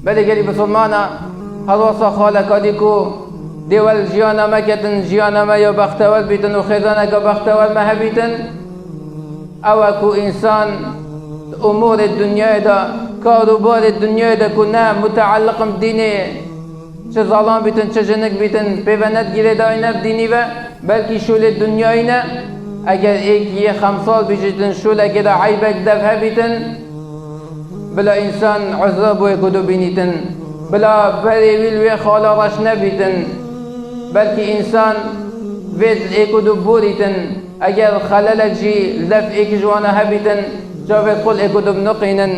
بله گلی بسلمانا هر واسا خالکادی کو دیول جیانا مکتن جیانا ما یا بختول بیتن و خیزانا که بختول مه بیتن او کو انسان امور الدنیا دا کاروبار الدنیا دا کو نه متعلقم دینه چه ظالم بیتن چه جنک بیتن پیوند گیره داینه دینی و بلکی شول دنیای نه اگر یه 5 سال بیجتن شول که دا عیبک دفه بیتن بلا انسان عذاب و کدو بینیتن بلا بریویل و خالا رش نبیتن بلکه انسان وید ایکدو بوریتن اگر خلالک جی لف ایک جوانا هبیتن جاوید قل ایکدو بنقینن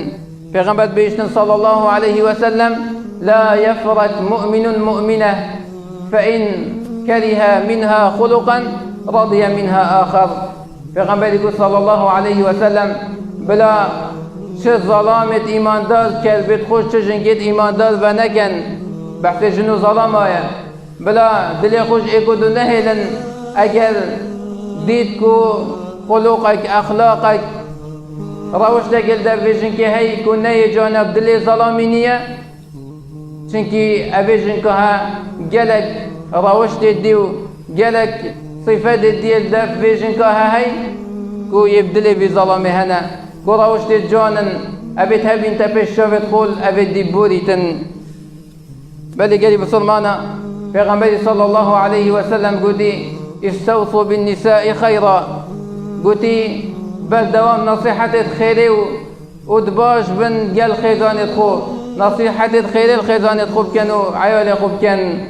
پیغمبر بیشتن صلی الله علیه وسلم لا يفرق مؤمن مؤمنة فإن كره منها خلقا رضي منها آخر پیغمبر صلی الله علیه وسلم بلا چه ظلامت ایماندار کرد بید خوش چه جنگید ایماندار و نکن بحث جنو ظلام آیا بلا دل خوش ایکدو نهیلن اگر دید کو خلوقک اخلاقک روش دگل در ویژن که هی کو نه جانب دل ظلامی نیه چونکی اویژن که ها گلک روش دیو گلک صفت دیل در ویژن که ها هی کو یبدل بی ظلامی هنه کو روش دید جانن ابید هبین تپش شاید خول ابید دی بوریتن بلی گلی بسلمانا پیغمبر صلی الله علیه وسلم گوتی استوصوا بالنساء خيرا گوتی بل دوام نصيحتت خیره و دباش بن گل خیزانت خوب نصيحتت خیره الخیزانت خوب کن و عیال خوب کن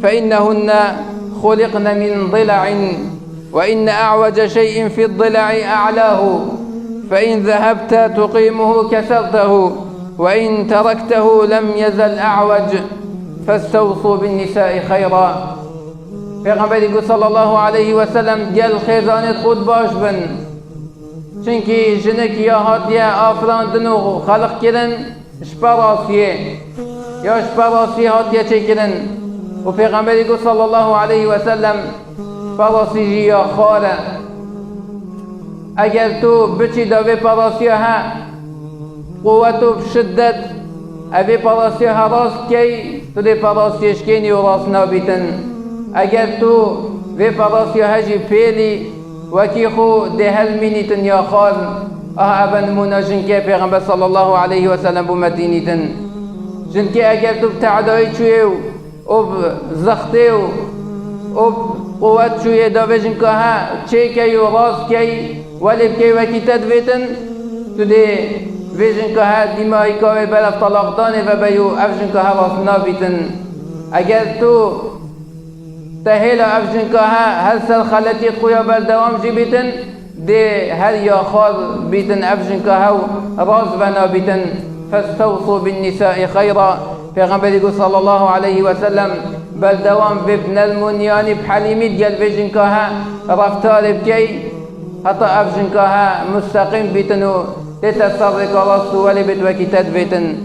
فإنهن خلقن من ضلع وإن أعوج شيء في الضلع أعلاه فإن ذهبت تقيمه كسرته وإن تركته لم يزل أعوج فاستوصوا بالنساء خيرا پیغمبر صلی الله علیه وسلم گل خیزانت خود باش بن چونکی جنک یا هاتیه آفراندن و خلق کرن شپراسیه یا شپراسیه هاتیه چه کرن و پیغمبر صلی الله علیه وسلم پراسیجی یا خاره اگر تو بچی داوی پراسیه ها قوتو بشدت اوی پراسیه ها راست کی تو دی پراسیش کنی و راست نابیتن اگر تو وی پراسیه هجی پیلی وکی خو ده هل مینیتن یا خال ابن مونا جنکه پیغمبر صلی الله علیه وسلم بو مدینیتن جنکه اگر تو بتعدایی چویه و زخته و قوت چویه داوی جنکه ها چه کی و راست کی ولی بکی وکی تدویتن تو ده وی جنکه ها دیمایی که بلف طلاق دانه و بیو اف جنکه ها راست نابیتن اگر تو تهيلا أفجن كها هل سر خلتي خويا بالدوام جبتن دي هل يا خال بيتن أفجن كها راز بنا بيتن فاستوصوا بالنساء خيرا پیغمبر صلى الله عليه وسلم بالدوام بابن المنيان بحليميت قال بيجن كها رفتار بكي حتى أفجن كها مستقيم بيتنو تتصرق راسو ولي بتوكي تدبيتن